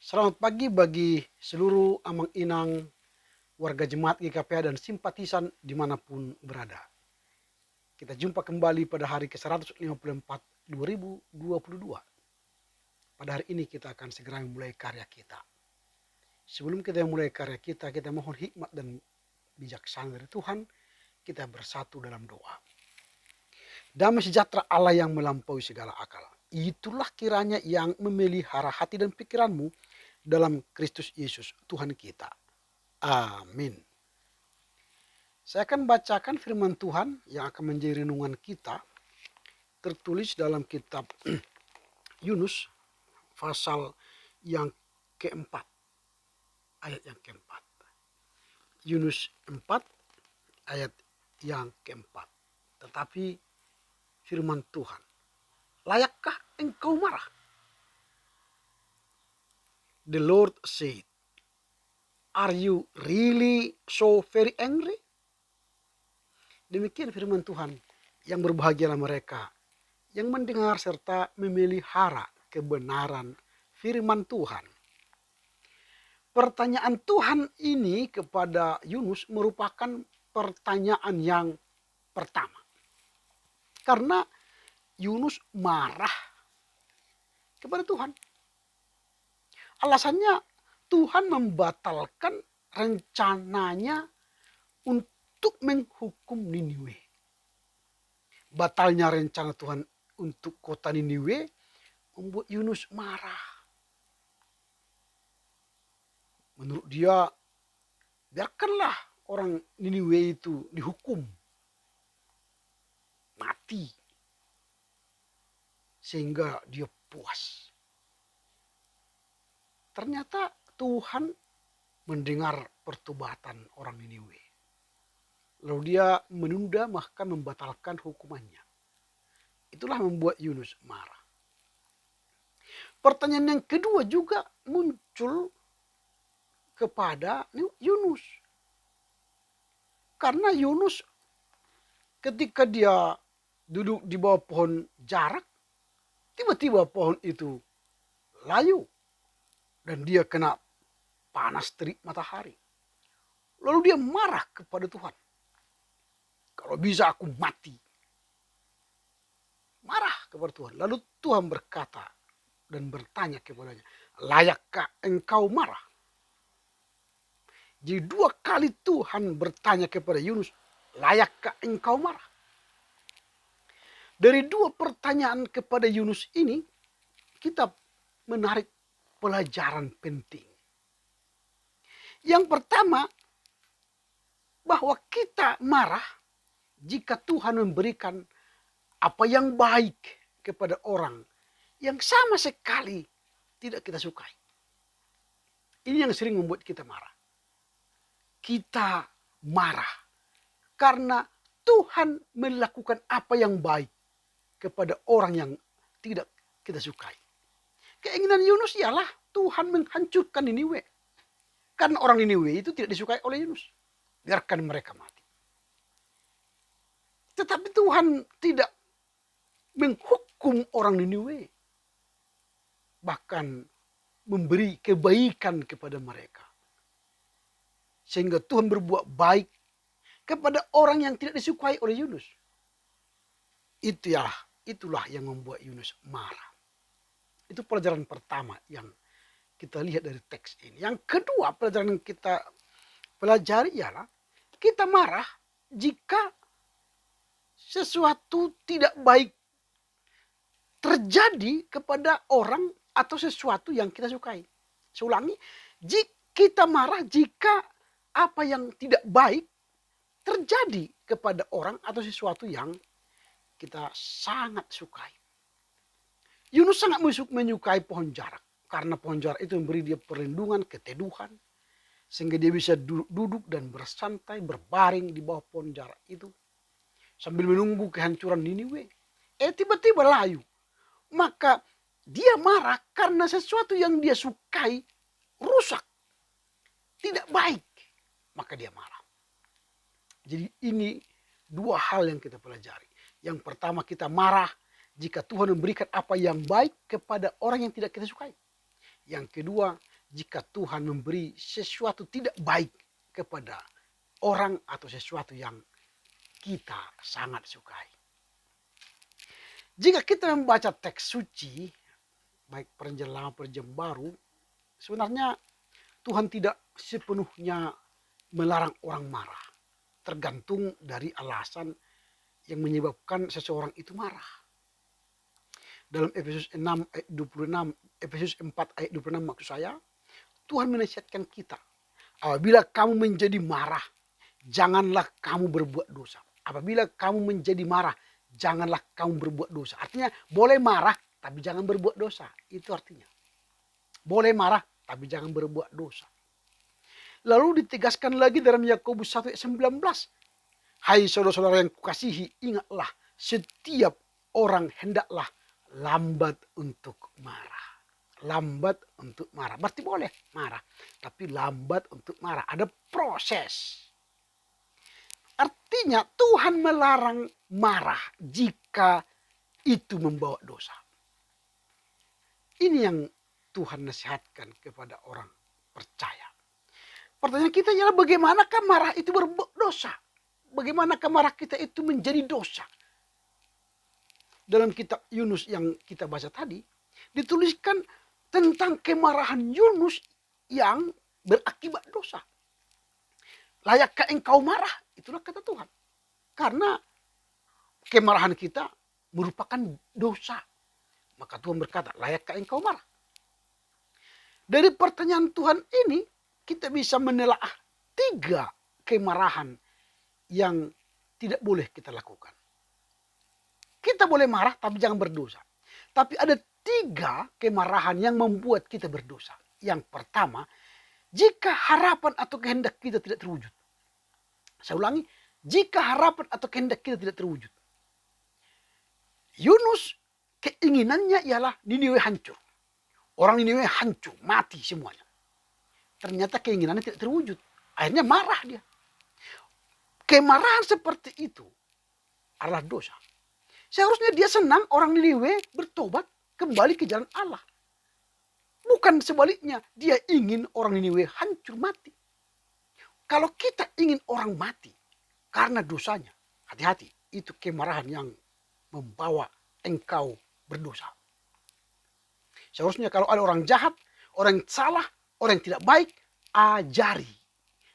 Selamat pagi bagi seluruh Amang Inang, warga jemaat GKPA dan simpatisan dimanapun berada. Kita jumpa kembali pada hari ke-154 2022. Pada hari ini kita akan segera memulai karya kita. Sebelum kita memulai karya kita mohon hikmat dan bijaksana dari Tuhan. Kita bersatu dalam doa. Damai sejahtera Allah yang melampaui segala akal. Itulah kiranya yang memelihara hati dan pikiranmu dalam Kristus Yesus Tuhan kita. Amin. Saya akan bacakan firman Tuhan yang akan menjadi renungan kita, tertulis dalam kitab Yunus pasal yang keempat, ayat yang keempat. Yunus 4 ayat yang keempat. Tetapi firman Tuhan, layakkah engkau marah? The Lord said, are you really so very angry? Demikian firman Tuhan, yang berbahagialah mereka yang mendengar serta memelihara kebenaran firman Tuhan. Pertanyaan Tuhan ini kepada Yunus merupakan pertanyaan yang pertama. Karena Yunus marah kepada Tuhan. Alasannya Tuhan membatalkan rencananya untuk menghukum Niniwe. Batalnya rencana Tuhan untuk kota Niniwe membuat Yunus marah. Menurut dia, biarkanlah orang Niniwe itu dihukum mati sehingga dia puas. Ternyata Tuhan mendengar pertobatan orang Niniwe. Lalu dia menunda bahkan membatalkan hukumannya. Itulah membuat Yunus marah. Pertanyaan yang kedua juga muncul kepada Yunus. Karena Yunus ketika dia duduk di bawah pohon jarak, tiba-tiba pohon itu layu dan dia kena panas terik matahari. Lalu dia marah kepada Tuhan. Kalau bisa aku mati. Marah kepada Tuhan. Lalu Tuhan berkata dan bertanya kepadanya, layakkah engkau marah? Jadi 2 kali Tuhan bertanya kepada Yunus, layakkah engkau marah? Dari 2 pertanyaan kepada Yunus ini, kita menarik pelajaran penting. Yang pertama, bahwa kita marah jika Tuhan memberikan apa yang baik kepada orang yang sama sekali tidak kita sukai. Ini yang sering membuat kita marah. Kita marah karena Tuhan melakukan apa yang baik kepada orang yang tidak kita sukai. Keinginan Yunus ialah Tuhan menghancurkan Niniwe. Karena orang Niniwe itu tidak disukai oleh Yunus. Biarkan mereka mati. Tetapi Tuhan tidak menghukum orang Niniwe. Bahkan memberi kebaikan kepada mereka. Sehingga Tuhan berbuat baik kepada orang yang tidak disukai oleh Yunus. Itulah yang membuat Yunus marah. Itu pelajaran pertama yang kita lihat dari teks ini. Yang kedua pelajaran yang kita pelajari ialah kita marah jika sesuatu tidak baik terjadi kepada orang atau sesuatu yang kita sukai. Saya ulangi, kita marah jika apa yang tidak baik terjadi kepada orang atau sesuatu yang kita sangat sukai. Yunus sangat menyukai pohon jarak. Karena pohon jarak itu memberi dia perlindungan, keteduhan. Sehingga dia bisa duduk dan bersantai, berbaring di bawah pohon jarak itu. Sambil menunggu kehancuran Niniwe. Tiba-tiba layu. Maka dia marah karena sesuatu yang dia sukai rusak. Tidak baik. Maka dia marah. Jadi ini 2 hal yang kita pelajari. Yang pertama kita marah jika Tuhan memberikan apa yang baik kepada orang yang tidak kita sukai. Yang kedua jika Tuhan memberi sesuatu tidak baik kepada orang atau sesuatu yang kita sangat sukai. Jika kita membaca teks suci, baik perjanjian lama perjanjian baru, sebenarnya Tuhan tidak sepenuhnya melarang orang marah. Tergantung dari alasan yang menyebabkan seseorang itu marah. Dalam Efesus 6 ayat 26, Efesus 4 ayat 26 maksud saya, Tuhan menasihatkan kita. Apabila kamu menjadi marah, janganlah kamu berbuat dosa. Apabila kamu menjadi marah, janganlah kamu berbuat dosa. Artinya boleh marah, tapi jangan berbuat dosa. Itu artinya. Boleh marah, tapi jangan berbuat dosa. Lalu ditegaskan lagi dalam Yakobus 1 ayat 19. Hai saudara-saudara yang kukasihi, ingatlah setiap orang hendaklah lambat untuk marah. Lambat untuk marah. Berarti boleh marah. Tapi lambat untuk marah. Ada proses. Artinya Tuhan melarang marah jika itu membawa dosa. Ini yang Tuhan nasihatkan kepada orang percaya. Pertanyaan kita adalah bagaimanakah marah itu berbuat dosa? Bagaimanakah marah kita itu menjadi dosa? Dalam kitab Yunus yang kita baca tadi, dituliskan tentang kemarahan Yunus yang berakibat dosa. Layakkah engkau marah? Itulah kata Tuhan. Karena kemarahan kita merupakan dosa. Maka Tuhan berkata, layakkah engkau marah? Dari pertanyaan Tuhan ini, kita bisa menelaah 3 kemarahan yang tidak boleh kita lakukan. Kita boleh marah tapi jangan berdosa. Tapi ada 3 kemarahan yang membuat kita berdosa. Yang pertama, jika harapan atau kehendak kita tidak terwujud. Saya ulangi, jika harapan atau kehendak kita tidak terwujud. Yunus keinginannya ialah Niniwe hancur. Orang Niniwe hancur, mati semuanya. Ternyata keinginannya tidak terwujud. Akhirnya marah dia. Kemarahan seperti itu adalah dosa. Seharusnya dia senang orang Niniwe bertobat kembali ke jalan Allah. Bukan sebaliknya, dia ingin orang Niniwe hancur mati. Kalau kita ingin orang mati karena dosanya, hati-hati, itu kemarahan yang membawa engkau berdosa. Seharusnya kalau ada orang jahat, orang yang salah, orang yang tidak baik, ajari,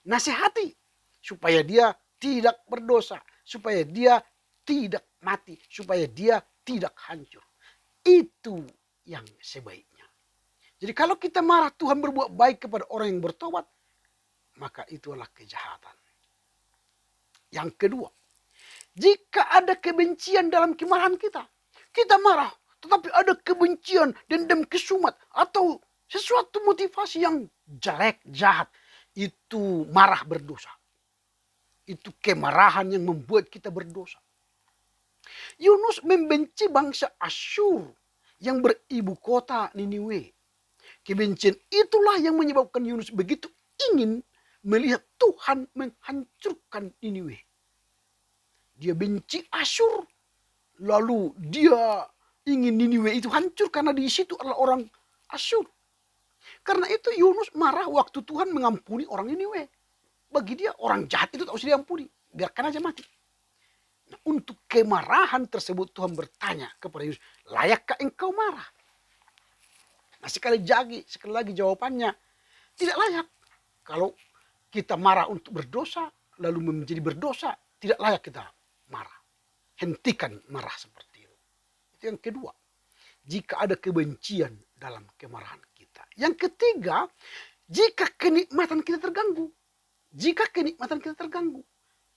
nasihati supaya dia tidak berdosa, supaya dia tidak mati, supaya dia tidak hancur. Itu yang sebaiknya. Jadi kalau kita marah Tuhan berbuat baik kepada orang yang bertobat, maka itulah kejahatan. Yang kedua, jika ada kebencian dalam kemarahan kita, kita marah, tetapi ada kebencian, dendam, kesumat, atau sesuatu motivasi yang jelek, jahat, itu marah berdosa. Itu kemarahan yang membuat kita berdosa. Yunus membenci bangsa Asyur yang beribu kota Niniwe. Kebencian itulah yang menyebabkan Yunus begitu ingin melihat Tuhan menghancurkan Niniwe. Dia benci Asyur, lalu dia ingin Niniwe itu hancur karena di situ adalah orang Asyur. Karena itu Yunus marah waktu Tuhan mengampuni orang Niniwe. Bagi dia orang jahat itu tak usah diampuni, biarkan aja mati. Nah, untuk kemarahan tersebut Tuhan bertanya kepada Yunus, layakkah engkau marah? Nah sekali lagi jawabannya tidak layak. Kalau kita marah untuk berdosa, lalu menjadi berdosa, tidak layak kita marah. Hentikan marah seperti itu. Itu yang kedua. Jika ada kebencian dalam kemarahan kita. Yang ketiga, jika kenikmatan kita terganggu. Jika kenikmatan kita terganggu.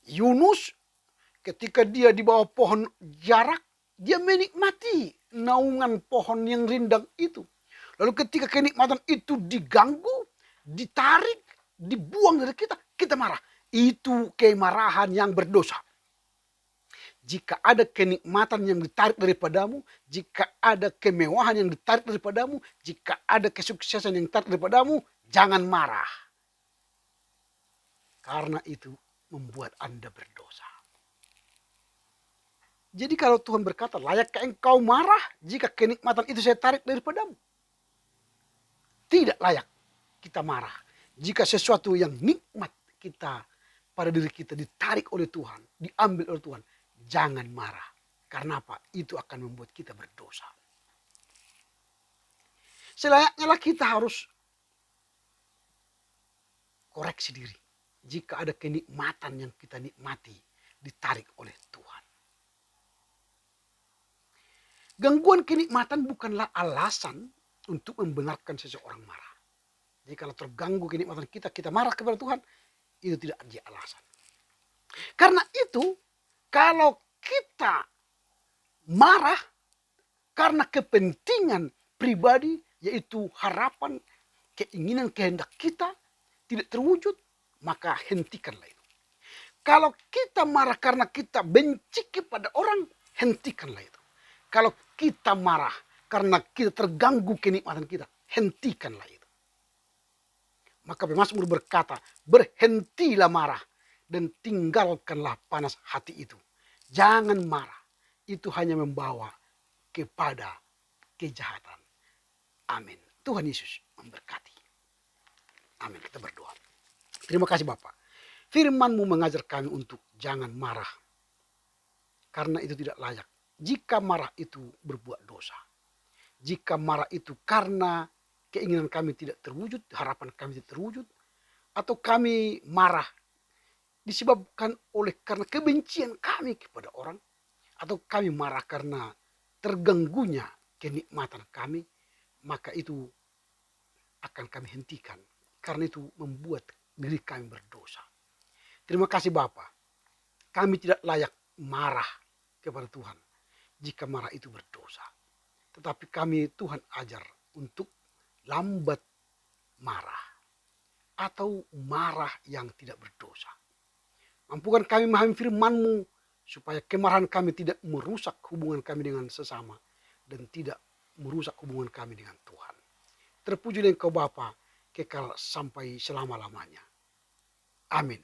Yunus ketika dia di bawah pohon jarak, dia menikmati naungan pohon yang rindang itu. Lalu ketika kenikmatan itu diganggu, ditarik, dibuang dari kita, kita marah. Itu kemarahan yang berdosa. Jika ada kenikmatan yang ditarik daripadamu, jika ada kemewahan yang ditarik daripadamu, jika ada kesuksesan yang ditarik daripadamu, jangan marah. Karena itu membuat Anda berdosa. Jadi kalau Tuhan berkata, layakkah engkau marah jika kenikmatan itu saya tarik daripadamu? Tidak layak. kita marah. Jika sesuatu yang nikmat kita pada diri kita ditarik oleh Tuhan, diambil oleh Tuhan, jangan marah. Karena apa? Itu akan membuat kita berdosa. Selayaknya lah kita harus koreksi diri. Jika ada kenikmatan yang kita nikmati, ditarik oleh Tuhan. Gangguan kenikmatan bukanlah alasan untuk membenarkan seseorang marah. Jadi kalau terganggu kenikmatan kita, kita marah kepada Tuhan, itu tidak ada alasan. Karena itu, kalau kita marah karena kepentingan pribadi, yaitu harapan, keinginan, kehendak kita tidak terwujud, maka hentikanlah itu. Kalau kita marah karena kita benci kepada orang, hentikanlah itu. Kalau kita marah karena kita terganggu kenikmatan kita, hentikanlah itu. Maka pemazmur berkata, berhentilah marah dan tinggalkanlah panas hati itu. Jangan marah, itu hanya membawa kepada kejahatan. Amin. Tuhan Yesus memberkati. Amin. Kita berdoa. Terima kasih Bapak. Firman-Mu mengajar kami untuk jangan marah. Karena itu tidak layak. Jika marah itu berbuat dosa. Jika marah itu karena keinginan kami tidak terwujud, harapan kami tidak terwujud, atau kami marah disebabkan karena kebencian kami kepada orang, atau kami marah karena terganggunya kenikmatan kami, maka itu akan kami hentikan. Karena itu membuat diri kami berdosa. Terima kasih Bapa. Kami tidak layak marah kepada Tuhan jika marah itu berdosa. Tetapi kami Tuhan ajar untuk lambat marah atau marah yang tidak berdosa. Mampukan kami memahami firman-Mu supaya kemarahan kami tidak merusak hubungan kami dengan sesama dan tidak merusak hubungan kami dengan Tuhan. Terpujilah Engkau Bapa kekal sampai selama-lamanya. Amin.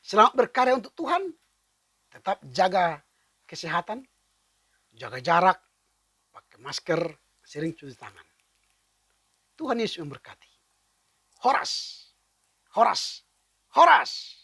Selamat berkarya untuk Tuhan. Tetap jaga kesehatan, jaga jarak, pakai masker, sering cuci tangan. Tuhan Yesus memberkati. Horas, horas, horas.